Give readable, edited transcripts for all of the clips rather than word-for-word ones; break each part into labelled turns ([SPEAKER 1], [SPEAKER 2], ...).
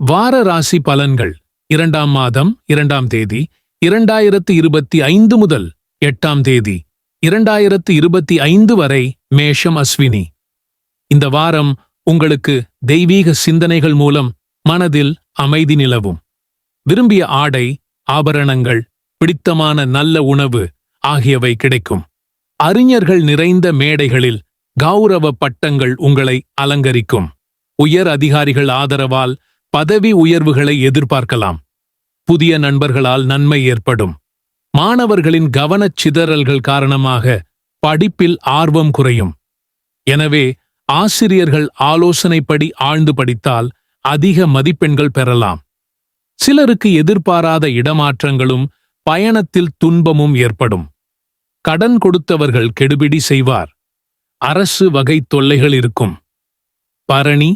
[SPEAKER 1] வார ராசி பலன்கள் 2ஆம் மாதம் 2ஆம் தேதி 2025 முதல் 8ஆம் தேதி 2025 வரை மேஷம் அஸ்வினி. இந்த வாரம் உங்களுக்கு தெய்வீக சிந்தனைகள் மூலம் மனதில் அமைதி நிலவும். விரும்பிய ஆடை, ஆபரணங்கள், பிடித்தமான நல்ல உணவு ஆகியவை கிடைக்கும். அறிஞர்கள் நிறைந்த மேடைகளில் கௌரவ பட்டங்கள் உங்களை அலங்கரிக்கும். உயர் அதிகாரிகள் ஆதரவால் பதவி உயர்வுகளை எதிர்பார்க்கலாம். புதிய நண்பர்களால் நன்மை ஏற்படும். மாணவர்களின் கவனச் சிதறல்கள் காரணமாக படிப்பில் ஆர்வம் குறையும். எனவே ஆசிரியர்கள் ஆலோசனைப்படி ஆழ்ந்து படித்தால் அதிக மதிப்பெண்கள் பெறலாம். சிலருக்கு எதிர்பாராத இடமாற்றங்களும் பயணத்தில் துன்பமும் ஏற்படும். கடன் கொடுத்தவர்கள் கெடுபிடி செய்வார். அரசு வகை தொல்லைகள் இருக்கும். பரணி,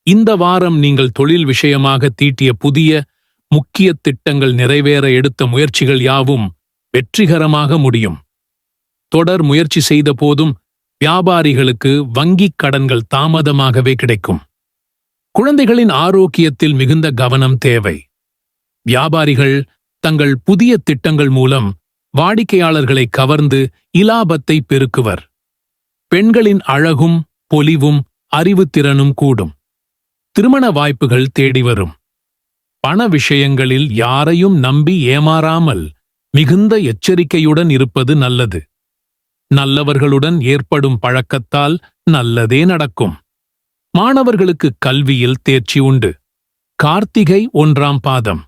[SPEAKER 1] இந்த வாரம் நீங்கள் தொழில் விஷயமாக தீட்டிய புதிய முக்கிய திட்டங்கள் நிறைவேற எடுத்த முயற்சிகள் யாவும் வெற்றிகரமாக முடியும். தொடர் முயற்சி செய்த போதும் வியாபாரிகளுக்கு வங்கிக் கடன்கள் தாமதமாகவே கிடைக்கும். குழந்தைகளின் ஆரோக்கியத்தில் மிகுந்த கவனம் தேவை. வியாபாரிகள் தங்கள் புதிய திட்டங்கள் மூலம் வாடிக்கையாளர்களை கவர்ந்து இலாபத்தை பெருக்குவர். பெண்களின் அழகும் பொலிவும் அறிவுத்திறனும் கூடும். திருமண வாய்ப்புகள் தேடி வரும். பண விஷயங்களில் யாரையும் நம்பி ஏமாறாமல் மிகுந்த எச்சரிக்கையுடன் இருப்பது நல்லது. நல்லவர்களுடன் ஏற்படும் பழக்கத்தால் நல்லதே நடக்கும். மாணவர்களுக்கு கல்வியில் தேர்ச்சி உண்டு. கார்த்திகை 1ஆம் பாதம்.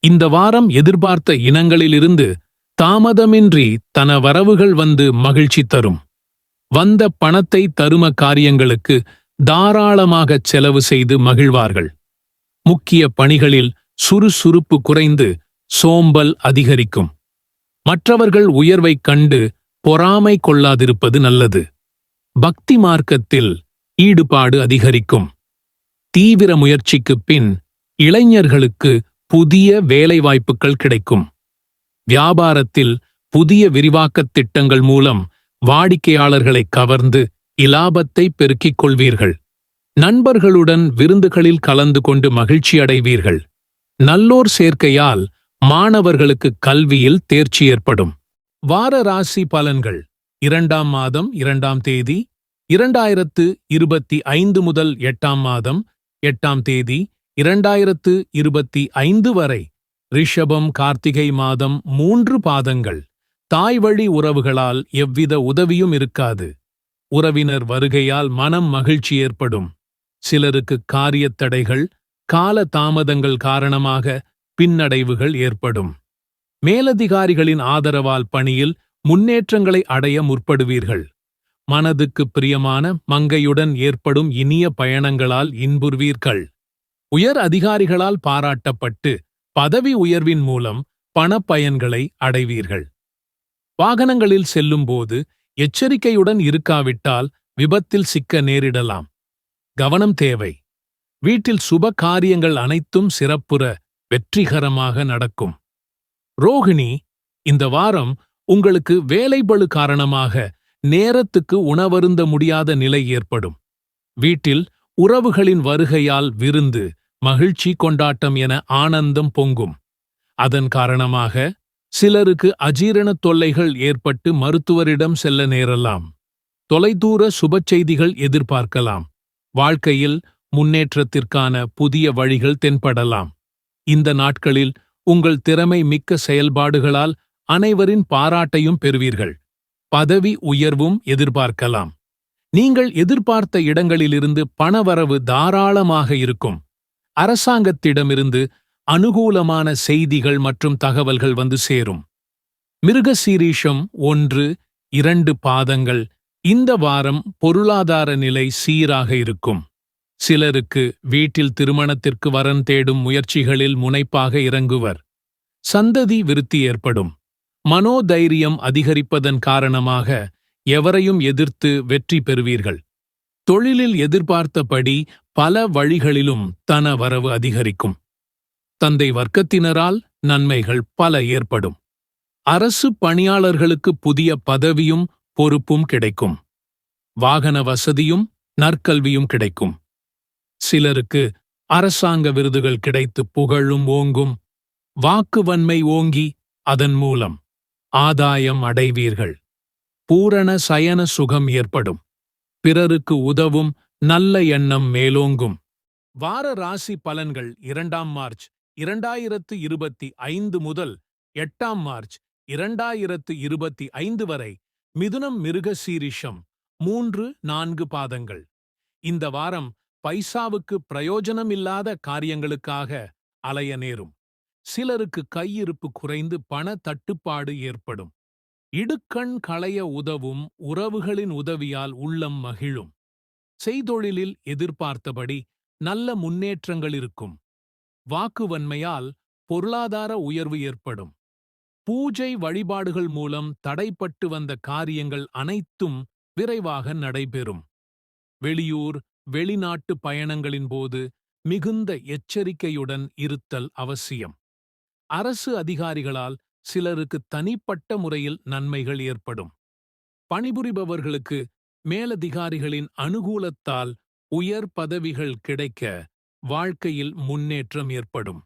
[SPEAKER 1] இந்த வாரம் எதிர்பார்த்த இனங்களிலிருந்து தாமதமின்றி தன வரவுகள் வந்து மகிழ்ச்சி தரும். வந்த பணத்தை தரும காரியங்களுக்கு தாராளமாகச் செலவு செய்து மகிழ்வார்கள். முக்கிய பணிகளில் சுறுசுறுப்பு குறைந்து சோம்பல் அதிகரிக்கும். மற்றவர்கள் உயர்வைக் கண்டு பொறாமை கொள்ளாதிருப்பது நல்லது. பக்தி மார்க்கத்தில் ஈடுபாடு அதிகரிக்கும். தீவிர முயற்சிக்குப் பின் இளைஞர்களுக்கு புதிய வேலைவாய்ப்புகள் கிடைக்கும். வியாபாரத்தில் புதிய விரிவாக்கத் திட்டங்கள் மூலம் வாடிக்கையாளர்களை கவர்ந்து இலாபத்தை பெருக்கிக் கொள்வீர்கள். நண்பர்களுடன் விருந்துகளில் கலந்து கொண்டு மகிழ்ச்சி அடைவீர்கள். நல்லோர் சேர்க்கையால் மாணவர்களுக்கு கல்வியில் தேர்ச்சி ஏற்படும். வார ராசி பலன்கள் 2ஆம் மாதம் 2ஆம் தேதி 2025 முதல் 8ஆம் மாதம் 8ஆம் தேதி 2025 வரை ரிஷபம் கார்த்திகை மாதம் 3 பாதங்கள். தாய்வழி உறவுகளால் எவ்வித உதவியும் இருக்காது. உறவினர் வருகையால் மனம் மகிழ்ச்சி ஏற்படும். சிலருக்கு காரியத் தடைகள், கால தாமதங்கள் காரணமாக பின்னடைவுகள் ஏற்படும். மேலதிகாரிகளின் ஆதரவால் பணியில் முன்னேற்றங்களை அடைய முற்படுவீர்கள். மனதுக்கு பிரியமான மங்கையுடன் ஏற்படும் இனிய பயணங்களால் இன்புறுவீர்கள். உயர் அதிகாரிகளால் பாராட்டப்பட்டு பதவி உயர்வின் மூலம் பணப்பயன்களை அடைவீர்கள். வாகனங்களில் செல்லும்போது எச்சரிக்கையுடன் இருக்காவிட்டால் விபத்தில் சிக்க நேரிடலாம். கவனம் தேவை. வீட்டில் சுப காரியங்கள் அனைத்தும் சிறப்புற வெற்றிகரமாக நடக்கும். ரோகிணி, இந்த வாரம் உங்களுக்கு வேலைபளு காரணமாக நேரத்துக்கு உணவருந்த முடியாத நிலை ஏற்படும். வீட்டில் உறவுகளின் வருகையால் விருந்து, மகிழ்ச்சி, கொண்டாட்டம் என ஆனந்தம் பொங்கும். அதன் காரணமாக சிலருக்கு அஜீரண தொல்லைகள் ஏற்பட்டு மருத்துவரிடம் செல்ல நேரலாம். தொலைதூர சுப செய்திகள் எதிர்பார்க்கலாம். வாழ்க்கையில் முன்னேற்றத்திற்கான புதிய வழிகள் தென்படலாம். இந்த நாட்களில் உங்கள் திறமை மிக்க செயல்பாடுகளால் அனைவரின் பாராட்டையும் பெறுவீர்கள். பதவி உயர்வும் எதிர்பார்க்கலாம். நீங்கள் எதிர்பார்த்த இடங்களிலிருந்து பணவரவு தாராளமாக இருக்கும். அரசாங்கத்திடமிருந்து அனுகூலமான செய்திகள் மற்றும் தகவல்கள் வந்து சேரும். மிருகசீரிஷம் 1, 2 பாதங்கள். இந்த வாரம் பொருளாதார நிலை சீராக இருக்கும். சிலருக்கு வீட்டில் திருமணத்திற்கு வரன் தேடும் முயற்சிகளில் முனைப்பாக இறங்குவர். சந்ததி விருத்தி ஏற்படும். மனோதைரியம் அதிகரிப்பதன் காரணமாக எவரையும் எதிர்த்து வெற்றி பெறுவீர்கள். தொழிலில் எதிர்பார்த்தபடி பல வழிகளிலும் தன வரவு அதிகரிக்கும். தந்தை வர்க்கத்தினரால் நன்மைகள் பல ஏற்படும். அரசு பணியாளர்களுக்கு புதிய பதவியும் பொறுப்பும் கிடைக்கும். வாகன வசதியும் நற்கல்வியும் கிடைக்கும். சிலருக்கு அரசாங்க விருதுகள் கிடைத்து புகழும் ஓங்கும். வாக்கு வன்மை ஓங்கி அதன் மூலம் ஆதாயம் அடைவீர்கள். பூரண சயன சுகம் ஏற்படும். பிறருக்கு உதவும் நல்ல எண்ணம் மேலோங்கும். வார ராசி பலன்கள் 2 மார்ச் 2025 முதல் 8 மார்ச் 2025 வரை. மிதுனம் மிருகசீரிஷம் 3-4 பாதங்கள். இந்த வாரம் பைசாவுக்கு பிரயோஜனமில்லாத காரியங்களுக்காக அலைய நேரும். சிலருக்கு கையிருப்பு குறைந்து பண தட்டுப்பாடு ஏற்படும். இடுக்கண் களைய உதவும் உறவுகளின் உதவியால் உள்ளம் மகிழும். செய்தொழிலில் எதிர்பார்த்தபடி நல்ல முன்னேற்றங்கள் இருக்கும். வாக்குவன்மையால் பொருளாதார உயர்வு ஏற்படும். பூஜை வழிபாடுகள் மூலம் தடைப்பட்டு வந்த காரியங்கள் அனைத்தும் விரைவாக நடைபெறும். வெளியூர் வெளிநாட்டு பயணங்களின் போது மிகுந்த எச்சரிக்கையுடன் இருத்தல் அவசியம். அரசு அதிகாரிகளால் சிலருக்கு தனிப்பட்ட முறையில் நன்மைகள் ஏற்படும். பணிபுரிபவர்களுக்கு மேலதிகாரிகளின் அனுகூலத்தால் உயர் பதவிகள் கிடைக்க வாழ்க்கையில் முன்னேற்றம் ஏற்படும்.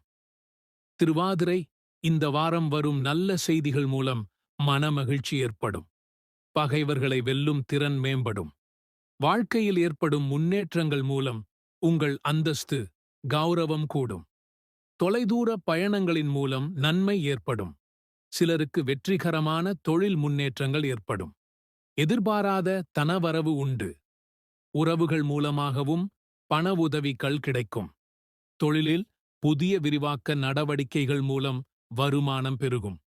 [SPEAKER 1] திருவாதிரை, இந்த வாரம் வரும் நல்ல செய்திகள் மூலம் மனமகிழ்ச்சி ஏற்படும். பகைவர்களை வெல்லும் திறன் மேம்படும். வாழ்க்கையில் ஏற்படும் முன்னேற்றங்கள் மூலம் உங்கள் அந்தஸ்து கௌரவம் கூடும். தொலைதூர பயணங்களின் மூலம் நன்மை ஏற்படும். சிலருக்கு வெற்றிகரமான தொழில் முன்னேற்றங்கள் ஏற்படும். எதிர்பாராத தனவரவு உண்டு. உறவுகள் மூலமாகவும் பண உதவிகள் கிடைக்கும். தொழிலில் புதிய விரிவாக்க நடவடிக்கைகள் மூலம் வருமானம் பெருகும்.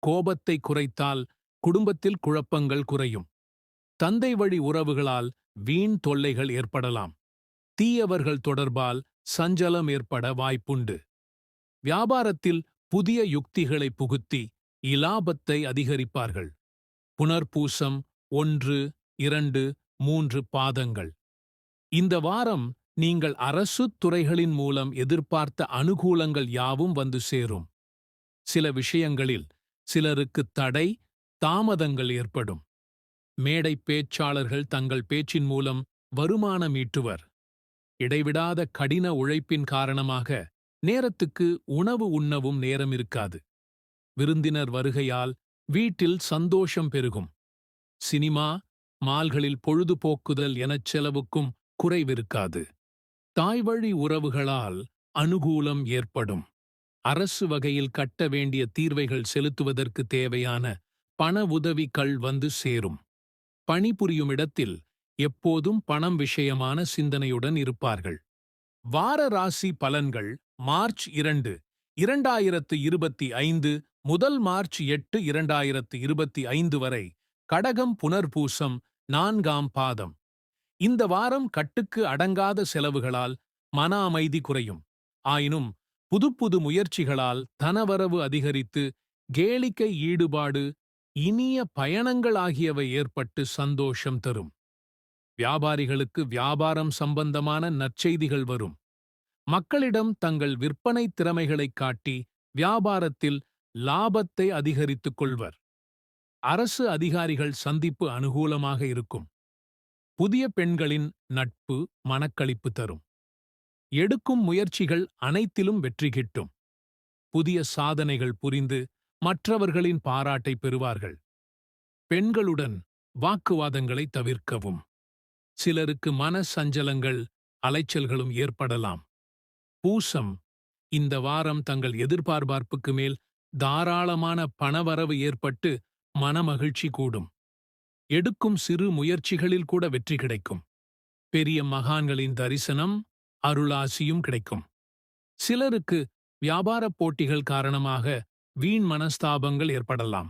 [SPEAKER 1] கோபத்தை குறைத்தால் குடும்பத்தில் குழப்பங்கள் குறையும். தந்தை வழி உறவுகளால் வீண் தொல்லைகள் ஏற்படலாம். தீயவர்கள் தொடர்பால் சஞ்சலம் ஏற்பட வாய்ப்புண்டு. வியாபாரத்தில் புதிய யுக்திகளை புகுத்தி இலாபத்தை அதிகரிப்பார்கள். புனர்பூசம் 1, 2, 3 பாதங்கள். இந்த வாரம் நீங்கள் அரசு துறைகளின் மூலம் எதிர்பார்த்த அனுகூலங்கள் யாவும் வந்து சேரும். சில விஷயங்களில் சிலருக்கு தடை தாமதங்கள் ஏற்படும். மேடை பேச்சாளர்கள் தங்கள் பேச்சின் மூலம் வருமானம் ஈட்டுவர். இடைவிடாத கடின உழைப்பின் காரணமாக நேரத்துக்கு உணவு உண்ணவும் நேரம் இருக்காது. விருந்தினர் வருகையால் வீட்டில் சந்தோஷம் பெருகும். சினிமா மால்களில் பொழுதுபோக்குதல் எனச் செலவுக்கும் குறைவிருக்காது. தாய்வழி உறவுகளால் அனுகூலம் ஏற்படும். அரசு வகையில் கட்ட வேண்டிய தீர்வைகள் செலுத்துவதற்கு தேவையான பண உதவிகள் வந்து சேரும். பணிபுரியும் இடத்தில் எப்போதும் பணம் விஷயமான சிந்தனையுடன் இருப்பார்கள். வார ராசி பலன்கள் மார்ச் 2, 2025 முதல் மார்ச் 8, 2025 வரை. கடகம் புனர்பூசம் 4ஆம் பாதம். இந்த வாரம் கட்டுக்கு அடங்காத செலவுகளால் மன அமைதி குறையும். ஆயினும் புதுப்புது முயற்சிகளால் தனவரவு அதிகரித்து கேளிக்கை ஈடுபாடு இனிய பயணங்கள் ஆகியவை ஏற்பட்டு சந்தோஷம் தரும். வியாபாரிகளுக்கு வியாபாரம் சம்பந்தமான நற்செய்திகள் வரும். மக்களிடம் தங்கள் விற்பனை திறமைகளைக் காட்டி வியாபாரத்தில் லாபத்தை அதிகரித்துக் கொள்வர். அரசு அதிகாரிகள் சந்திப்பு அனுகூலமாக இருக்கும். புதிய பெண்களின் நட்பு மனக்களிப்பு தரும். எடுக்கும் முயற்சிகள் அனைத்திலும் வெற்றி கிட்டும். புதிய சாதனைகள் புரிந்து மற்றவர்களின் பாராட்டை பெறுவார்கள். பெண்களுடன் வாக்குவாதங்களை தவிர்க்கவும். சிலருக்கு மன சஞ்சலங்கள் அலைச்சல்களும் ஏற்படலாம். பூசம், இந்த வாரம் தங்கள் எதிர்பார்ப்புக்கு மேல் தாராளமான பணவரவு ஏற்பட்டு மனமகிழ்ச்சி கூடும். எடுக்கும் சிறு முயற்சிகளில் கூட வெற்றி கிடைக்கும். பெரிய மகான்களின் தரிசனம் அருளாசியும் கிடைக்கும். சிலருக்கு வியாபாரப் போட்டிகள் காரணமாக வீண் மனஸ்தாபங்கள் ஏற்படலாம்.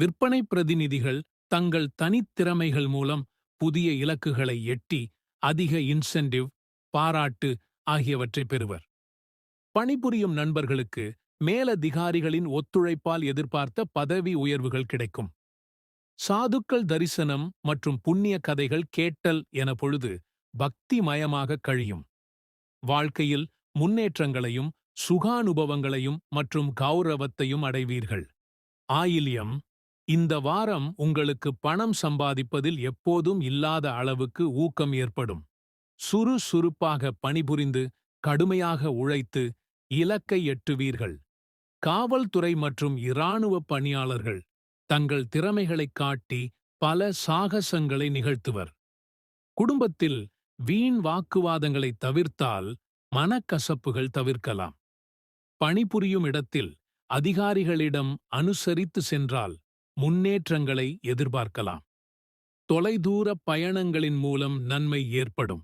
[SPEAKER 1] விற்பனை பிரதிநிதிகள் தங்கள் தனித்திறமைகள் மூலம் புதிய இலக்குகளை எட்டி அதிக இன்சென்டிவ் பாராட்டு ஆகியவற்றை பெறுவர். பணிபுரியும் நண்பர்களுக்கு மேலதிகாரிகளின் ஒத்துழைப்பால் எதிர்பார்த்த பதவி உயர்வுகள் கிடைக்கும். சாதுக்கள் தரிசனம் மற்றும் புண்ணிய கதைகள் கேட்டல் என பொழுது பக்திமயமாக கழியும். வாழ்க்கையில் முன்னேற்றங்களையும் சுகானுபவங்களையும் மற்றும் கௌரவத்தையும் அடைவீர்கள். ஆயில்யம், இந்த வாரம் உங்களுக்கு பணம் சம்பாதிப்பதில் எப்போதும் இல்லாத அளவுக்கு ஊக்கம் ஏற்படும். சுறுசுறுப்பாக பணிபுரிந்து கடுமையாக உழைத்து இலக்கை எட்டுவீர்கள். காவல்துறை மற்றும் இராணுவ பணியாளர்கள் தங்கள் திறமைகளைக் காட்டி பல சாகசங்களை நிகழ்த்துவர். குடும்பத்தில் வீண் வாக்குவாதங்களை தவிர்த்தால் மனக்கசப்புகள் தவிர்க்கலாம். பணிபுரியும் இடத்தில் அதிகாரிகளிடம் அனுசரித்து சென்றால் முன்னேற்றங்களை எதிர்பார்க்கலாம். தொலைதூர பயணங்களின் மூலம் நன்மை ஏற்படும்.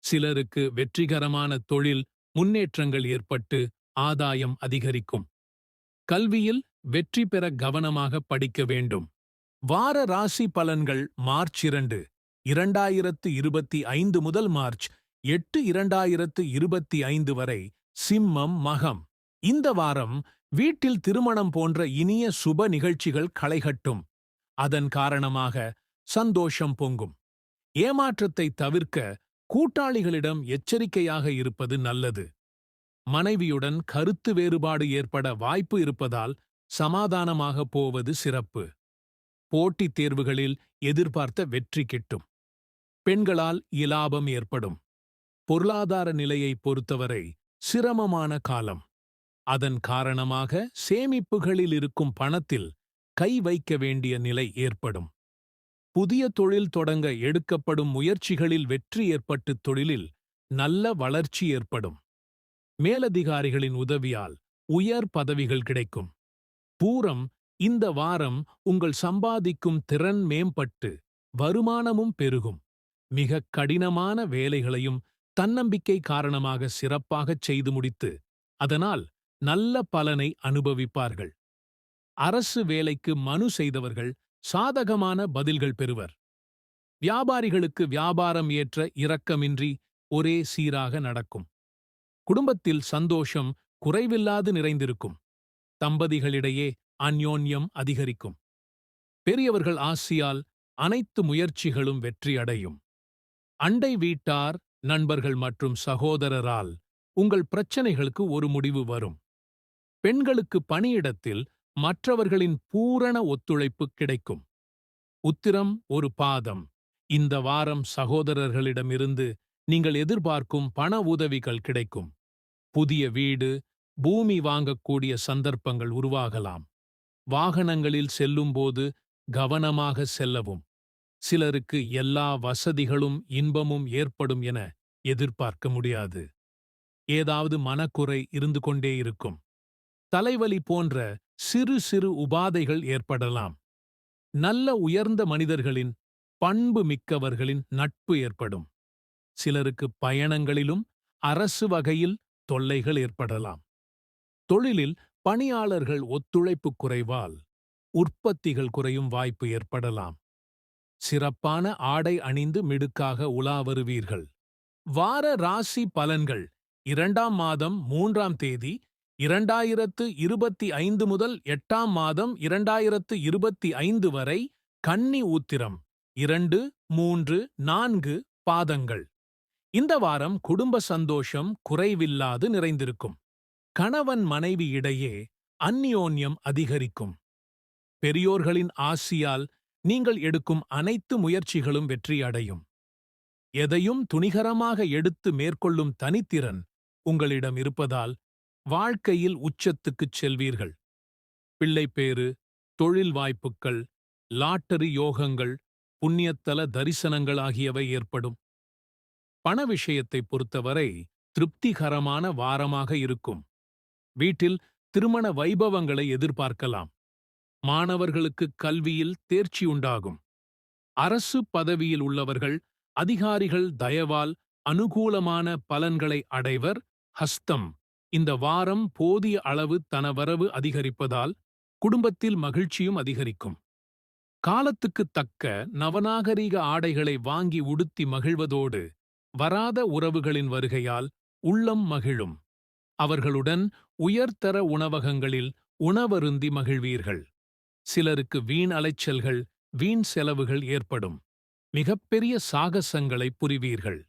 [SPEAKER 1] சிலருக்கு வெற்றிகரமான தொழில் முன்னேற்றங்கள் ஏற்பட்டு ஆதாயம் அதிகரிக்கும். கல்வியில் வெற்றி பெற கவனமாக படிக்க வேண்டும். வார ராசி பலன்கள் மார்ச் 2, 2025 முதல் மார்ச் 8, 2025 வரை. சிம்மம் மகம். இந்த வாரம் வீட்டில் திருமணம் போன்ற இனிய சுப நிகழ்ச்சிகள் களைகட்டும். அதன் காரணமாக சந்தோஷம் பொங்கும். ஏமாற்றத்தை தவிர்க்க கூட்டாளிகளிடம் எச்சரிக்கையாக இருப்பது நல்லது. மனைவியுடன் கருத்து வேறுபாடு ஏற்பட வாய்ப்பு இருப்பதால் சமாதானமாக போவது சிறப்பு. போட்டித் தேர்வுகளில் எதிர்பார்த்த வெற்றி கிட்டும். பெண்களால் இலாபம் ஏற்படும். பொருளாதார நிலையை பொறுத்தவரை சிரமமான காலம். அதன் காரணமாக சேமிப்புகளில் இருக்கும் பணத்தில் கை வைக்க வேண்டிய நிலை ஏற்படும். புதிய தொழில் தொடங்க எடுக்கப்படும் முயற்சிகளில் வெற்றி ஏற்பட்டு தொழிலில் நல்ல வளர்ச்சி ஏற்படும். மேலதிகாரிகளின் உதவியால் உயர் பதவிகள் கிடைக்கும். பூரம். இந்த வாரம் உங்கள் சம்பாதிக்கும் திறன் மேம்பட்டு வருமானமும் பெருகும். மிக கடினமான வேலைகளையும் தன்னம்பிக்கை காரணமாக சிறப்பாகச் செய்து முடித்து அதனால் நல்ல பலனை அனுபவிப்பார்கள். அரசு வேலைக்கு மனு செய்தவர்கள் சாதகமான பதில்கள் பெறுவர். வியாபாரிகளுக்கு வியாபாரம் ஏற்ற இரக்கமின்றி ஒரே சீராக நடக்கும். குடும்பத்தில் சந்தோஷம் குறைவில்லாது நிறைந்திருக்கும். தம்பதிகளிடையே அந்யோன்யம் அதிகரிக்கும். பெரியவர்கள் ஆசியால் அனைத்து முயற்சிகளும் வெற்றியடையும். அண்டை வீட்டார், நண்பர்கள் மற்றும் சகோதரரால் உங்கள் பிரச்சனைகளுக்கு ஒரு முடிவு வரும். பெண்களுக்கு பணியிடத்தில் மற்றவர்களின் பூரண ஒத்துழைப்பு கிடைக்கும். உத்திரம் ஒரு பாதம். இந்த வாரம் சகோதரர்களிடமிருந்து நீங்கள் எதிர்பார்க்கும் பண உதவிகள் கிடைக்கும். புதிய வீடு, பூமி வாங்கக்கூடிய சந்தர்ப்பங்கள் உருவாகலாம். வாகனங்களில் செல்லும்போது கவனமாக செல்லவும். சிலருக்கு எல்லா வசதிகளும் இன்பமும் ஏற்படும் என எதிர்பார்க்க முடியாது. ஏதாவது மனக்குறை இருந்து கொண்டே இருக்கும். தலைவலி போன்ற சிறு சிறு உபாதைகள் ஏற்படலாம். நல்ல உயர்ந்த மனிதர்களின், பண்பு மிக்கவர்களின் நட்பு ஏற்படும். சிலருக்கு பயணங்களிலும் அரசு வகையில் தொல்லைகள் ஏற்படலாம். தொழிலில் பணியாளர்கள் ஒத்துழைப்பு குறைவால் உற்பத்திகள் குறையும் வாய்ப்பு ஏற்படலாம். சிறப்பான ஆடை அணிந்து மிடுக்காக உலா வருவீர்கள். வார ராசி பலன்கள் 2ஆம் மாதம் 3ஆம் தேதி 2025 முதல் 8ஆம் மாதம் 2025 வரை. கன்னி உத்திரம் 2, 3, 4 பாதங்கள். இந்த வாரம் குடும்ப சந்தோஷம் குறைவில்லாது நிறைந்திருக்கும். கணவன் மனைவி இடையே அந்யோன்யம் அதிகரிக்கும். பெரியோர்களின் ஆசியால் நீங்கள் எடுக்கும் அனைத்து முயற்சிகளும் வெற்றியடையும். எதையும் துணிகரமாக எடுத்து மேற்கொள்ளும் தனித்திறன் உங்களிடம் இருப்பதால் வாழ்க்கையில் உச்சத்துக்குச் செல்வீர்கள். பிள்ளைப்பேறு, தொழில் வாய்ப்புகள், லாட்டரி யோகங்கள், புண்ணியத்தல தரிசனங்கள் ஆகியவை ஏற்படும். பண விஷயத்தை பொறுத்தவரை திருப்திகரமான வாரமாக இருக்கும். வீட்டில் திருமண வைபவங்களை எதிர்பார்க்கலாம். மாணவர்களுக்கு கல்வியில் தேர்ச்சி உண்டாகும். அரசு பதவியில் உள்ளவர்கள் அதிகாரிகள் தயவால் அனுகூலமான பலன்களை அடைவர். ஹஸ்தம். இந்த வாரம் போதிய அளவு தனவரவு அதிகரிப்பதால் குடும்பத்தில் மகிழ்ச்சியும் அதிகரிக்கும். காலத்துக்குத் தக்க நவநாகரீக ஆடைகளை வாங்கி உடுத்தி மகிழ்வதோடு வராத உறவுகளின் வருகையால் உள்ளம் மகிழும். அவர்களுடன் உயர்தர உணவகங்களில் உணவருந்தி மகிழ்வீர்கள். சிலருக்கு வீண் அலைச்சல்கள், வீண் செலவுகள் ஏற்படும். மிகப்பெரிய சாகசங்களை புரிவீர்கள்.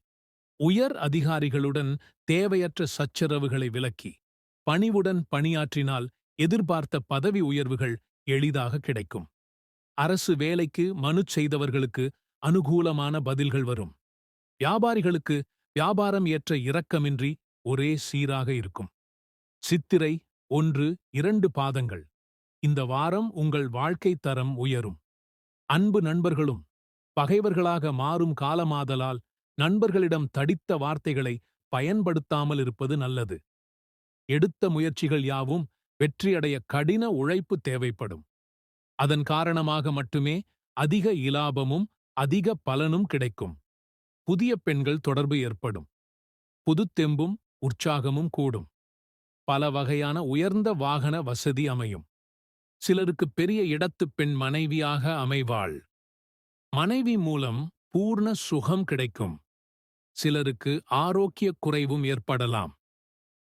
[SPEAKER 1] உயர் அதிகாரிகளுடன் தேவையற்ற சச்சரவுகளை விலக்கி பணிவுடன் பணியாற்றினால் எதிர்பார்த்த பதவி உயர்வுகள் எளிதாக கிடைக்கும். அரசு வேலைக்கு மனு செய்தவர்களுக்கு அனுகூலமான பதில்கள் வரும். வியாபாரிகளுக்கு வியாபாரம் ஏற்ற இரக்கமின்றி ஒரே சீராக இருக்கும். சித்திரை 1-2 பாதங்கள். இந்த வாரம் உங்கள் வாழ்க்கை தரம் உயரும். அன்பு நண்பர்களும் பகைவர்களாக மாறும் காலமாதலால் நண்பர்களிடம் தடித்த வார்த்தைகளை பயன்படுத்தாமல் இருப்பது நல்லது. எடுத்த முயற்சிகள் யாவும் வெற்றியடைய கடின உழைப்பு தேவைப்படும். அதன் காரணமாக மட்டுமே அதிக இலாபமும் அதிக பலனும் கிடைக்கும். புதிய பெண்கள் தொடர்பு ஏற்படும். புதுத்தெம்பும் உற்சாகமும் கூடும். பல வகையான உயர்ந்த வாகன வசதி அமையும். சிலருக்கு பெரிய இடத்துப் பெண் மனைவியாக அமைவாள். மனைவி மூலம் பூர்ண சுகம் கிடைக்கும். சிலருக்கு ஆரோக்கியக் குறைவும் ஏற்படலாம்.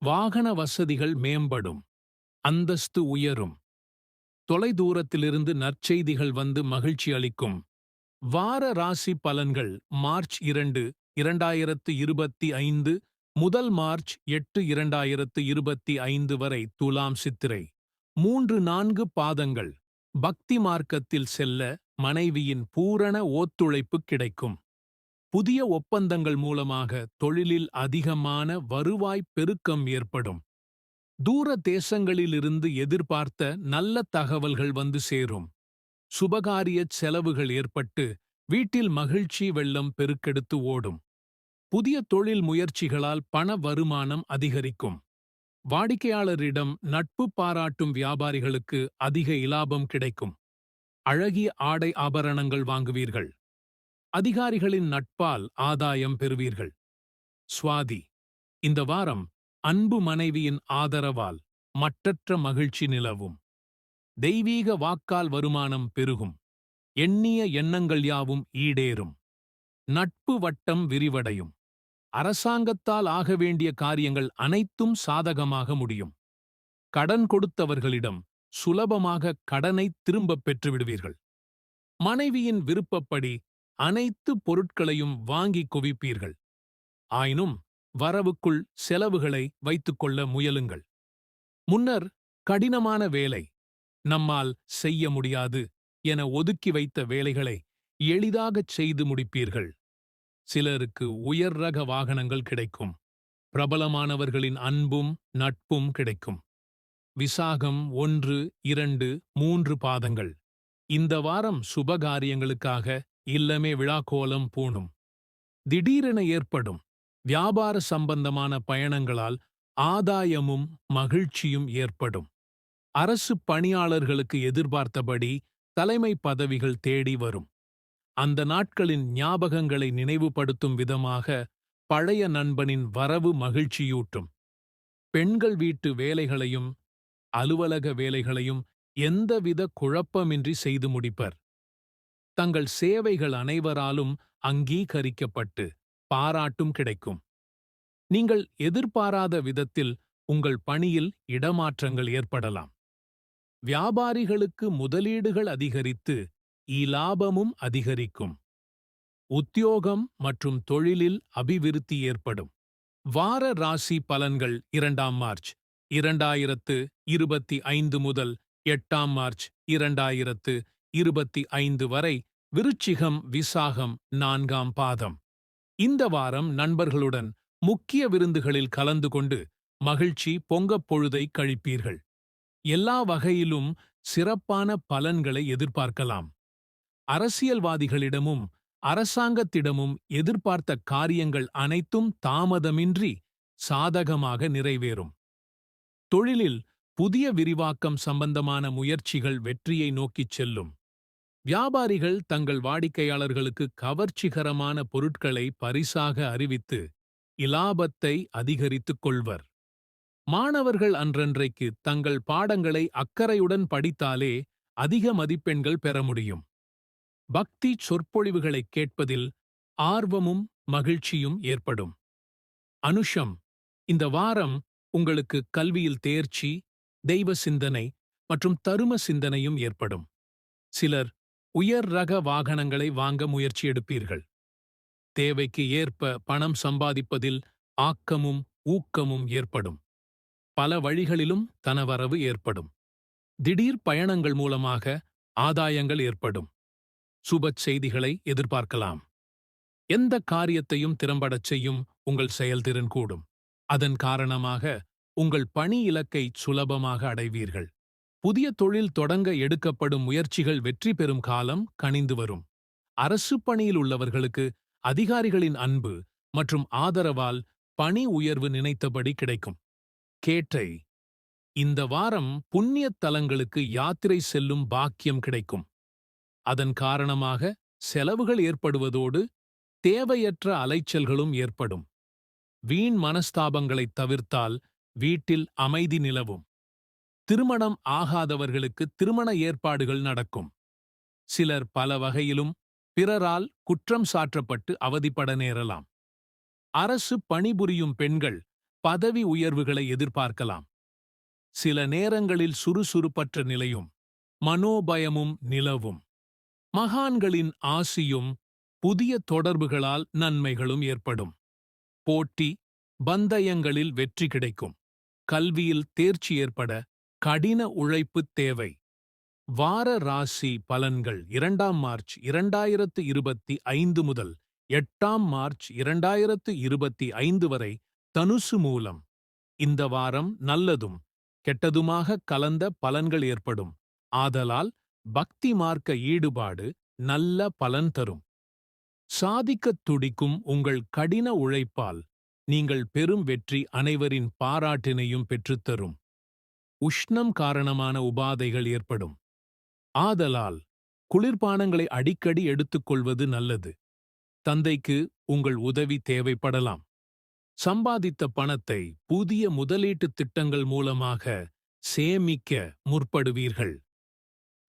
[SPEAKER 1] வாகன வசதிகள் மேம்படும். அந்தஸ்து உயரும். தொலைதூரத்திலிருந்து நற்செய்திகள் வந்து மகிழ்ச்சி அளிக்கும். வார ராசி பலன்கள் மார்ச் 2, 2025 முதல் மார்ச் 8, 2025 வரை துலாம். சித்திரை 3-4 பாதங்கள். பக்தி மார்க்கத்தில் செல்ல மனைவியின் பூரண ஒத்துழைப்பு கிடைக்கும். புதிய ஒப்பந்தங்கள் மூலமாக தொழிலில் அதிகமான வருவாய் பெருக்கம் ஏற்படும். தூர தேசங்களிலிருந்து எதிர்பார்த்த நல்ல தகவல்கள் வந்து சேரும். சுபகாரியச் செலவுகள் ஏற்பட்டு வீட்டில் மகிழ்ச்சி வெள்ளம் பெருக்கெடுத்து ஓடும். புதிய தொழில் முயற்சிகளால் பண வருமானம் அதிகரிக்கும். வாடிக்கையாளரிடம் நட்பு பாராட்டும் வியாபாரிகளுக்கு அதிக இலாபம் கிடைக்கும். அழகிய ஆடை ஆபரணங்கள் வாங்குவீர்கள். அதிகாரிகளின் நட்பால் ஆதாயம் பெறுவீர்கள். சுவாதி இந்த வாரம் அன்பு மனைவியின் ஆதரவால் மட்டற்ற மகிழ்ச்சி நிலவும். தெய்வீக வாக்கால் வருமானம் பெருகும். எண்ணிய எண்ணங்கள் யாவும் ஈடேறும். நட்பு வட்டம் விரிவடையும். அரசாங்கத்தால் ஆக வேண்டிய காரியங்கள் அனைத்தும் சாதகமாக முடியும். கடன் கொடுத்தவர்களிடம் சுலபமாக கடனை திரும்பப் பெற்றுவிடுவீர்கள். மனைவியின் விருப்பப்படி அனைத்து பொருட்களையும் வாங்கி குவிப்பீர்கள். ஆயினும் வரவுக்குள் செலவுகளை வைத்துக்கொள்ள முயலுங்கள். முன்னர் கடினமான வேலை, நம்மால் செய்ய முடியாது என ஒதுக்கி வைத்த வேலைகளை எளிதாகச் செய்து முடிப்பீர்கள். சிலருக்கு உயர் ரக வாகனங்கள் கிடைக்கும். பிரபலமானவர்களின் அன்பும் நட்பும் கிடைக்கும். விசாகம் 1, 2, 3 பாதங்கள். இந்த வாரம் சுபகாரியங்களுக்காக இல்லமே விழாக்கோலம் பூணும். திடீரென ஏற்படும் வியாபார சம்பந்தமான பயணங்களால் ஆதாயமும் மகிழ்ச்சியும் ஏற்படும். அரசு பணியாளர்களுக்கு எதிர்பார்த்தபடி தலைமை பதவிகள் தேடி வரும். அந்த நாட்களின் ஞாபகங்களை நினைவுபடுத்தும் விதமாக பழைய நண்பனின் வரவு மகிழ்ச்சியூட்டும். பெண்கள் வீட்டு வேலைகளையும் அலுவலக வேலைகளையும் எந்தவித குழப்பமின்றி செய்து முடிப்பர். தங்கள் சேவைகள் அனைவராலும் அங்கீகரிக்கப்பட்டு பாராட்டும் கிடைக்கும். நீங்கள் எதிர்பாராத விதத்தில் உங்கள் பணியில் இடமாற்றங்கள் ஏற்படலாம். வியாபாரிகளுக்கு முதலீடுகள் அதிகரித்து இலாபமும் அதிகரிக்கும். உத்தியோகம் மற்றும் தொழிலில் அபிவிருத்தி ஏற்படும். வார ராசி பலன்கள் 2 மார்ச் 2025 முதல் 8 மார்ச் 2025 வரை. விருச்சிகம் விசாகம் 4 பாதம். இந்த வாரம் நண்பர்களுடன் முக்கிய விருந்துகளில் கலந்து கொண்டு மகிழ்ச்சி பொங்கப் பொழுதை கழிப்பீர்கள். எல்லா வகையிலும் சிறப்பான பலன்களை எதிர்பார்க்கலாம். அரசியல்வாதிகளிடமும் அரசாங்கத்திடமும் எதிர்பார்த்த காரியங்கள் அனைத்தும் தாமதமின்றி சாதகமாக நிறைவேறும். தொழிலில் புதிய விரிவாக்கம் சம்பந்தமான முயற்சிகள் வெற்றியை நோக்கிச் செல்லும். வியாபாரிகள் தங்கள் வாடிக்கையாளர்களுக்கு கவர்ச்சிகரமான பொருட்களை பரிசாக அறிவித்து இலாபத்தை அதிகரித்துக் கொள்வர். மாணவர்கள் அன்றன்றைக்கு தங்கள் பாடங்களை அக்கறையுடன் படித்தாலே அதிக மதிப்பெண்கள் பெற முடியும். பக்தி சொற்பொழிவுகளைக் கேட்பதில் ஆர்வமும் மகிழ்ச்சியும் ஏற்படும். அனுஷம் இந்த வாரம் உங்களுக்கு கல்வியில் தேர்ச்சி, தெய்வ சிந்தனை மற்றும் தரும சிந்தனையும் ஏற்படும். சிலர் உயர் ரக வாகனங்களை வாங்க முயற்சி எடுப்பீர்கள். தேவைக்கு ஏற்ப பணம் சம்பாதிப்பதில் ஆக்கமும் ஊக்கமும் ஏற்படும். பல வழிகளிலும் தனவரவு ஏற்படும். திடீர் பயணங்கள் மூலமாக ஆதாயங்கள் ஏற்படும். சுபச் செய்திகளை எதிர்பார்க்கலாம். எந்த காரியத்தையும் திறம்படச் செய்யும் உங்கள் செயல்திறன் கூடும். அதன் காரணமாக உங்கள் பணி இலக்கை சுலபமாக அடைவீர்கள். புதிய தொழில் தொடங்க எடுக்கப்படும் முயற்சிகள் வெற்றி பெறும் காலம் கனிந்து வரும். அரசு பணியில் உள்ளவர்களுக்கு அதிகாரிகளின் அன்பு மற்றும் ஆதரவால் பணி உயர்வு நினைத்தபடி கிடைக்கும். கேட்டை, இந்த வாரம் புண்ணியத் தலங்களுக்கு யாத்திரை செல்லும் பாக்கியம் கிடைக்கும். அதன் காரணமாக செலவுகள் ஏற்படுவதோடு தேவையற்ற அலைச்சல்களும் ஏற்படும். வீண் மனஸ்தாபங்களைத் தவிர்த்தால் வீட்டில் அமைதி நிலவும். திருமணம் ஆகாதவர்களுக்கு திருமண ஏற்பாடுகள் நடக்கும். சிலர் பல வகையிலும் பிறரால் குற்றம் சாற்றப்பட்டு அவதிப்பட நேரலாம். அரசு பணிபுரியும் பெண்கள் பதவி உயர்வுகளை எதிர்பார்க்கலாம். சில நேரங்களில் சுறுசுறுப்பற்ற நிலையும் மனோபயமும் நிலவும். மகான்களின் ஆசியும் புதிய தொடர்புகளால் நன்மைகளும் ஏற்படும். போட்டி பந்தயங்களில் வெற்றி கிடைக்கும். கல்வியில் தேர்ச்சி ஏற்பட கடின உழைப்பு தேவை. வார ராசி பலன்கள் 2 மார்ச் 2025 முதல் 8 மார்ச் 2025 வரை தனுசு மூலம். இந்த வாரம் நல்லதும் கெட்டதுமாக கலந்த பலன்கள் ஏற்படும். ஆதலால் பக்தி மார்க்க ஈடுபாடு நல்ல பலன் தரும். சாதிக்கத் துடிக்கும் உங்கள் கடின உழைப்பால் நீங்கள் பெரும் வெற்றி அனைவரின் பாராட்டினையும் பெற்றுத்தரும். உஷ்ணம் காரணமான உபாதைகள் ஏற்படும். ஆதலால் குளிர்பானங்களை அடிக்கடி எடுத்துக்கொள்வது நல்லது. தந்தைக்கு உங்கள் உதவி தேவைப்படலாம். சம்பாதித்த பணத்தை புதிய முதலீட்டுத் திட்டங்கள் மூலமாக சேமிக்க முற்படுவீர்கள்.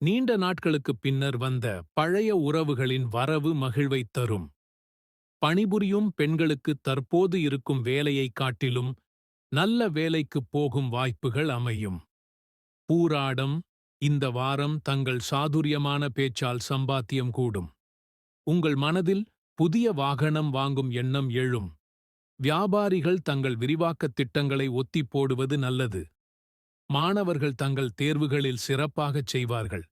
[SPEAKER 1] நீண்ட நாட்களுக்குப் பின்னர் வந்த பழைய உறவுகளின் வரவு மகிழ்வைத் தரும். பணிபுரியும் பெண்களுக்கு தற்போது இருக்கும் வேலையைக் காட்டிலும் நல்ல வேலைக்குப் போகும் வாய்ப்புகள் அமையும். பூராடம், இந்த வாரம் தங்கள் சாதுரியமான பேச்சால் சம்பாத்தியம் கூடும். உங்கள் மனதில் புதிய வாகனம் வாங்கும் எண்ணம் எழும். வியாபாரிகள் தங்கள் விரிவாக்கத் திட்டங்களை ஒத்திப் போடுவது நல்லது. மாணவர்கள் தங்கள் தேர்வுகளில் சிறப்பாகச் செய்வார்கள்.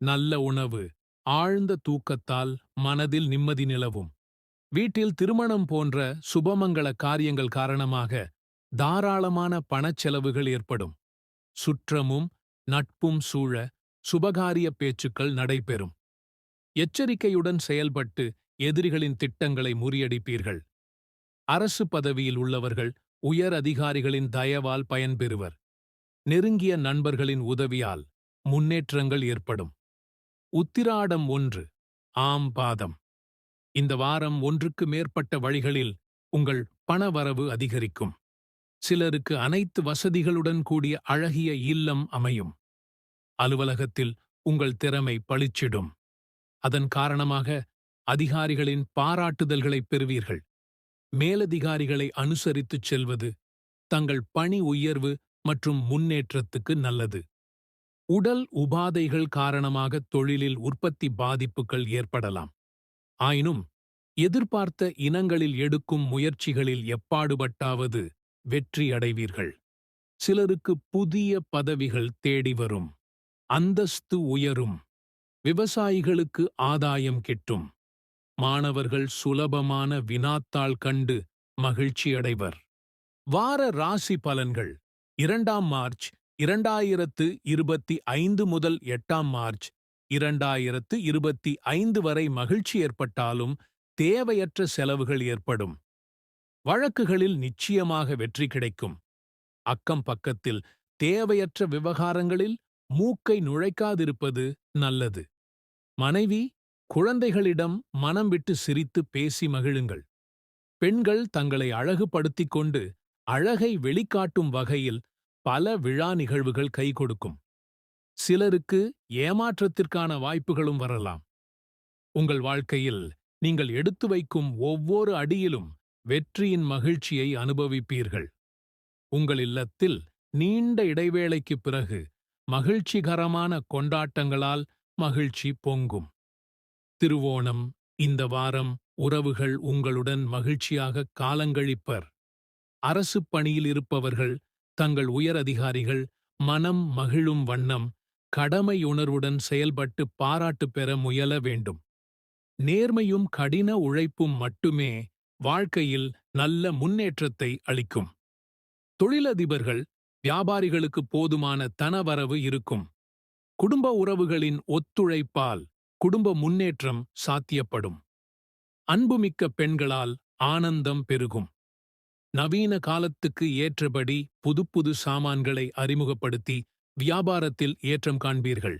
[SPEAKER 1] நல்ல உணவு, ஆழ்ந்த தூக்கத்தால் மனதில் நிம்மதி நிலவும். வீட்டில் திருமணம் போன்ற சுபமங்கள காரியங்கள் காரணமாக தாராளமான பணச்செலவுகள் ஏற்படும். சுற்றமும் நட்பும் சூழ சுபகாரிய பேச்சுக்கள் நடைபெறும். எச்சரிக்கையுடன் செயல்பட்டு எதிரிகளின் திட்டங்களை முறியடிப்பீர்கள். அரசு பதவியில் உள்ளவர்கள் உயர் அதிகாரிகளின் தயவால் பயன்பெறுவர். நெருங்கிய நண்பர்களின் உதவியால் முன்னேற்றங்கள் ஏற்படும். உத்திராடம் 1 ஆம் பாதம். இந்த வாரம் ஒன்றுக்கு மேற்பட்ட வழிகளில் உங்கள் பணவரவு அதிகரிக்கும். சிலருக்கு அனைத்து வசதிகளுடன் கூடிய அழகிய இல்லம் அமையும். அலுவலகத்தில் உங்கள் திறமை பளிச்சிடும். அதன் காரணமாக அதிகாரிகளின் பாராட்டுதல்களைப் பெறுவீர்கள். மேலதிகாரிகளை அனுசரித்துச் செல்வது தங்கள் பணி உயர்வு மற்றும் முன்னேற்றத்துக்கு நல்லது. உடல் உபாதைகள் காரணமாக தொழிலில் உற்பத்தி பாதிப்புகள் ஏற்படலாம். ஆயினும் எதிர்பார்த்த இனங்களில் எடுக்கும் முயற்சிகளில் எப்பாடுபட்டாவது வெற்றி அடைவீர்கள். சிலருக்கு புதிய பதவிகள் தேடி வரும். அந்தஸ்து உயரும். விவசாயிகளுக்கு ஆதாயம் கிட்டும். மாணவர்கள் சுலபமான வினாத்தாள் கண்டு மகிழ்ச்சியடைவர். வார ராசி பலன்கள் 2 மார்ச் 2025 முதல் 8 மார்ச் 2025 வரை மகிழ்ச்சி ஏற்பட்டாலும் தேவையற்ற செலவுகள் ஏற்படும். வழக்குகளில் நிச்சயமாக வெற்றி கிடைக்கும். அக்கம் பக்கத்தில் தேவையற்ற விவகாரங்களில் மூக்கை நுழைக்காதிருப்பது நல்லது. மனைவி, குழந்தைகளிடம் மனம் விட்டு சிரித்து பேசி மகிழுங்கள். பெண்கள் தங்களை அழகுபடுத்திக் கொண்டு அழகை வெளிக்காட்டும் வகையில் பல விழா நிகழ்வுகள் கை கொடுக்கும். சிலருக்கு ஏமாற்றத்திற்கான வாய்ப்புகளும் வரலாம். உங்கள் வாழ்க்கையில் நீங்கள் எடுத்து வைக்கும் ஒவ்வொரு அடியிலும் வெற்றியின் மகிழ்ச்சியை அனுபவிப்பீர்கள். உங்கள் இல்லத்தில் நீண்ட இடைவேளைக்குப் பிறகு மகிழ்ச்சிகரமான கொண்டாட்டங்களால் மகிழ்ச்சி பொங்கும். திருவோணம், இந்த வாரம் உறவுகள் உங்களுடன் மகிழ்ச்சியாக காலங்கழிப்பர். அரசு பணியில் இருப்பவர்கள் தங்கள் உயர் அதிகாரிகள் மனம் மகிழும் வண்ணம் கடமையுணர்வுடன் செயல்பட்டு பாராட்டு பெற முயல வேண்டும். நேர்மையும் கடின உழைப்பும் மட்டுமே வாழ்க்கையில் நல்ல முன்னேற்றத்தை அளிக்கும். தொழிலதிபர்கள் வியாபாரிகளுக்கு போதுமான தனவரவு இருக்கும். குடும்ப உறவுகளின் ஒத்துழைப்பால் குடும்ப முன்னேற்றம் சாத்தியப்படும். அன்புமிக்க பெண்களால் ஆனந்தம் பெருகும். நவீன காலத்துக்கு ஏற்றபடி புதுப்புது சாமான்களை அறிமுகப்படுத்தி வியாபாரத்தில் ஏற்றம் காண்பீர்கள்.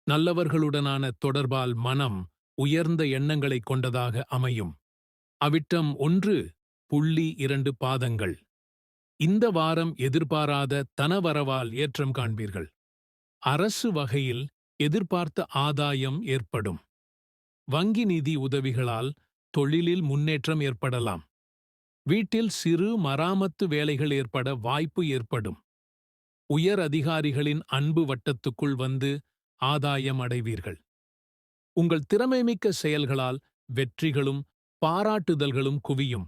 [SPEAKER 1] நல்லவர்களுடனான தொடர்பால் மனம் உயர்ந்த எண்ணங்களை கொண்டதாக அமையும். அவிட்டம் 1.2 பாதங்கள். இந்த வாரம் எதிர்பாராத தனவரவால் ஏற்றம் காண்பீர்கள். அரசு வகையில் எதிர்பார்த்த ஆதாயம் ஏற்படும். வங்கி நிதி உதவிகளால் தொழிலில் முன்னேற்றம் ஏற்படலாம். வீட்டில் சிறு மராமத்து வேலைகள் ஏற்பட வாய்ப்பு ஏற்படும். உயர் அதிகாரிகளின் அன்பு வட்டத்துக்குள் வந்து ஆதாயம் அடைவீர்கள். உங்கள் திறமைமிக்க செயல்களால் வெற்றிகளும் பாராட்டுதல்களும் குவியும்.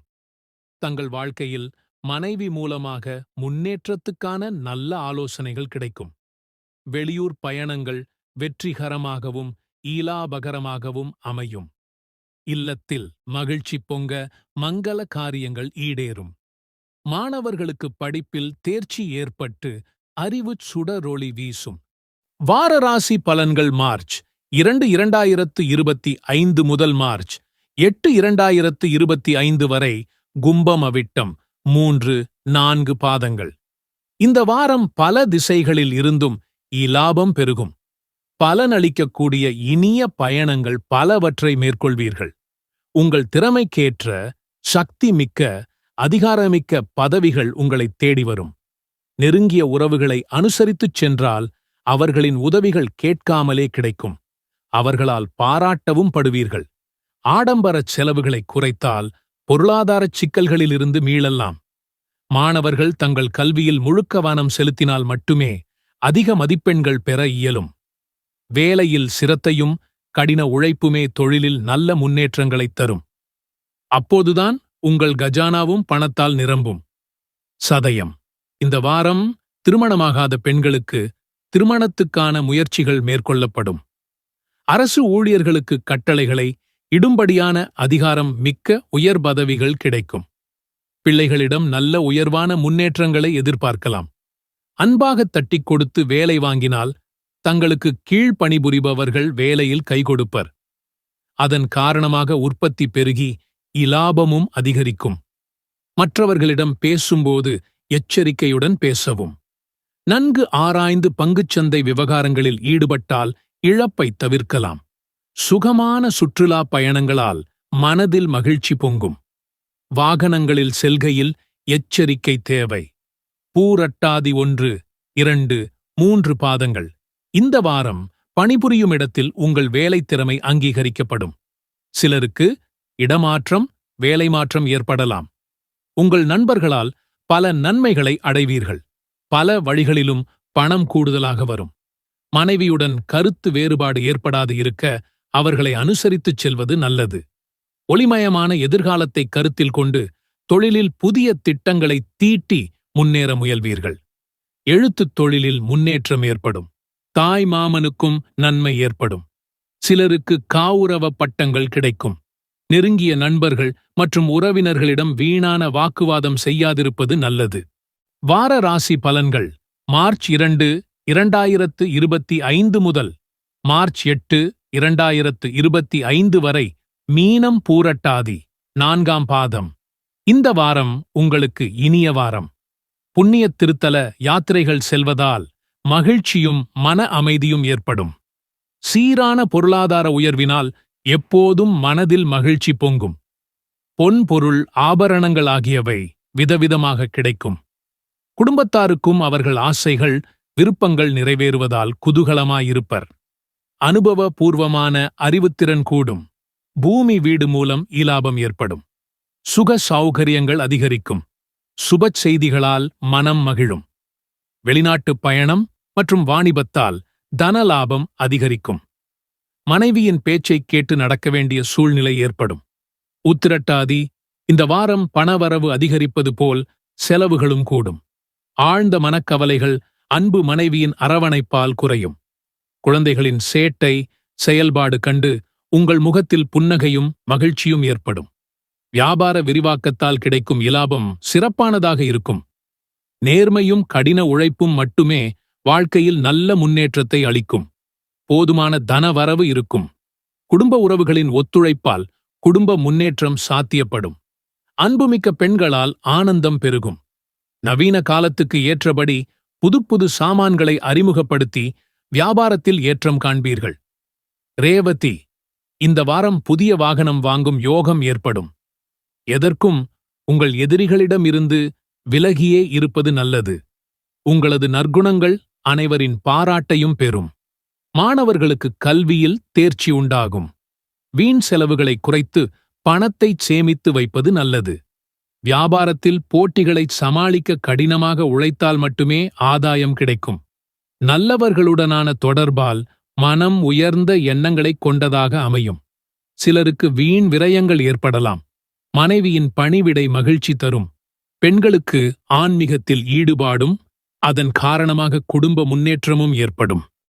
[SPEAKER 1] தங்கள் வாழ்க்கையில் மனைவி மூலமாக முன்னேற்றத்துக்கான நல்ல ஆலோசனைகள் கிடைக்கும். வெளியூர் பயணங்கள் வெற்றிகரமாகவும் ஈலாபகரமாகவும் அமையும். இல்லத்தில் மகிழ்ச்சி பொங்க மங்கள காரியங்கள் ஈடேறும். மாணவர்களுக்கு படிப்பில் தேர்ச்சி ஏற்பட்டு அறிவுச் சுடரொளி வீசும். வார ராசி பலன்கள் மார்ச் 2, 2025 முதல் மார்ச் 8, 2025 வரை. கும்பம் அவிட்டம் 3-4 பாதங்கள். இந்த வாரம் பல திசைகளில் இருந்தும் இலாபம் பெருகும். பலனளிக்கக்கூடிய இனிய பயணங்கள் பலவற்றை மேற்கொள்வீர்கள். உங்கள் திறமைக்கேற்ற சக்தி மிக்க அதிகாரமிக்க பதவிகள் உங்களை தேடி வரும். நெருங்கிய உறவுகளை அனுசரித்துச் சென்றால் அவர்களின் உதவிகள் கேட்காமலே கிடைக்கும். அவர்களால் பாராட்டவும் படுவீர்கள். ஆடம்பரச் செலவுகளை குறைத்தால் பொருளாதாரச் சிக்கல்களிலிருந்து மீளலாம். மாணவர்கள் தங்கள் கல்வியில் முழு கவனம் செலுத்தினால் மட்டுமே அதிக மதிப்பெண்கள் பெற இயலும். வேலையில் சிரத்தையும் கடின உழைப்புமே தொழிலில் நல்ல முன்னேற்றங்களைத் தரும். அப்போதுதான் உங்கள் கஜானாவும் பணத்தால் நிரம்பும். சதயம். இந்த வாரம் திருமணமாகாத பெண்களுக்கு திருமணத்துக்கான முயற்சிகள் மேற்கொள்ளப்படும். அரசு ஊழியர்களுக்கு கட்டளைகளை இடும்படியான அதிகாரம் மிக்க உயர் பதவிகள் கிடைக்கும். பிள்ளைகளிடம் நல்ல உயர்வான முன்னேற்றங்களை எதிர்பார்க்கலாம். அன்பாக தட்டிக் கொடுத்து வேலை வாங்கினால் தங்களுக்கு கீழ் பணிபுரிபவர்கள் வேலையில் கைகொடுப்பர். அதன் காரணமாக உற்பத்தி பெருகி இலாபமும் அதிகரிக்கும். மற்றவர்களிடம் பேசும்போது எச்சரிக்கையுடன் பேசவும். நன்கு ஆராய்ந்து பங்குச்சந்தை விவகாரங்களில் ஈடுபட்டால் இழப்பை தவிர்க்கலாம். சுகமான சுற்றுலா பயணங்களால் மனதில் மகிழ்ச்சி பொங்கும். வாகனங்களில் செல்கையில் எச்சரிக்கை தேவை. பூரட்டாதி 1, 2, 3 பாதங்கள். இந்த வாரம் பணிபுரியும் இடத்தில் உங்கள் வேலை திறமை அங்கீகரிக்கப்படும். சிலருக்கு இடமாற்றம் வேலை மாற்றம் ஏற்படலாம். உங்கள் நண்பர்களால் பல நன்மைகளை அடைவீர்கள். பல வழிகளிலும் பணம் கூடுதலாக வரும். மனைவியுடன் கருத்து வேறுபாடு ஏற்படாது இருக்க அவர்களை அனுசரித்துச் செல்வது நல்லது. ஒளிமயமான எதிர்காலத்தை கருத்தில் கொண்டு தொழிலில் புதிய திட்டங்களை தீட்டி முன்னேற முயல்வீர்கள். எழுத்துத் தொழிலில் முன்னேற்றம் ஏற்படும். தாய் மாமனுக்கும் நன்மை ஏற்படும். சிலருக்கு காவுரவ பட்டங்கள் கிடைக்கும். நெருங்கிய நண்பர்கள் மற்றும் உறவினர்களிடம் வீணான வாக்குவாதம் செய்யாதிருப்பது நல்லது. வார ராசி பலன்கள் மார்ச் 2, 2025 முதல் மார்ச் 8, 2025 வரை. மீனம் பூரட்டாதி 4ஆம் பாதம். இந்த வாரம் உங்களுக்கு இனிய வாரம். புண்ணிய திருத்தல யாத்திரைகள் செல்வதால் மகிழ்ச்சியும் மன அமைதியும் ஏற்படும். சீரான பொருளாதார உயர்வினால் எப்போதும் மனதில் மகிழ்ச்சி பொங்கும். பொன் பொருள் ஆபரணங்கள் ஆகியவை விதவிதமாக கிடைக்கும். குடும்பத்தாருக்கும் அவர்கள் ஆசைகள் விருப்பங்கள் நிறைவேறுவதால் குதூகலமாயிருப்பர். அனுபவ பூர்வமான அறிவுத்திறன் கூடும். பூமி வீடு மூலம் இலாபம் ஏற்படும். சுக சௌகரியங்கள் அதிகரிக்கும். சுபச் செய்திகளால் மனம் மகிழும். வெளிநாட்டு பயணம் மற்றும் வாணிபத்தால் தனலாபம் அதிகரிக்கும். மனைவியின் பேச்சைக் கேட்டு நடக்க வேண்டிய சூழ்நிலை ஏற்படும். உத்திரட்டாதி. இந்த வாரம் பணவரவு அதிகரிப்பது போல் செலவுகளும் கூடும். ஆழ்ந்த மனக்கவலைகள் அன்பு மனைவியின் அரவணைப்பால் குறையும். குழந்தைகளின் சேட்டை செயல்பாடு கண்டு உங்கள் முகத்தில் புன்னகையும் மகிழ்ச்சியும் ஏற்படும். வியாபார விரிவாக்கத்தால் கிடைக்கும் இலாபம் சிறப்பானதாக இருக்கும். நேர்மையும் கடின உழைப்பும் மட்டுமே வாழ்க்கையில் நல்ல முன்னேற்றத்தை அளிக்கும். போதுமான தனவரவு இருக்கும். குடும்ப உறவுகளின் ஒத்துழைப்பால் குடும்ப முன்னேற்றம் சாத்தியப்படும். அன்புமிக்க பெண்களால் ஆனந்தம் பெருகும். நவீன காலத்துக்கு ஏற்றபடி புதுப்புது சாமான்களை அறிமுகப்படுத்தி வியாபாரத்தில் ஏற்றம் காண்பீர்கள். ரேவதி, இந்த வாரம் புதிய வாகனம் வாங்கும் யோகம் ஏற்படும். எதற்கும் உங்கள் எதிரிகளிடம் இருந்து விலகியே இருப்பது நல்லது. உங்களது நற்குணங்கள் அனைவரின் பாராட்டையும் பெறும். மாணவர்களுக்கு கல்வியில் தேர்ச்சி உண்டாகும். வீண் செலவுகளை குறைத்து பணத்தை சேமித்து வைப்பது நல்லது. வியாபாரத்தில் போட்டிகளை சமாளிக்க கடினமாக உழைத்தால் மட்டுமே ஆதாயம் கிடைக்கும். நல்லவர்களுடனான தொடர்பால் மனம் உயர்ந்த எண்ணங்களைக் கொண்டதாக அமையும். சிலருக்கு வீண் விரயங்கள் ஏற்படலாம். மனைவியின் பணிவிடை மகிழ்ச்சி தரும். பெண்களுக்கு ஆன்மீகத்தில் ஈடுபாடும் அதன் காரணமாக குடும்ப முன்னேற்றமும் ஏற்படும்.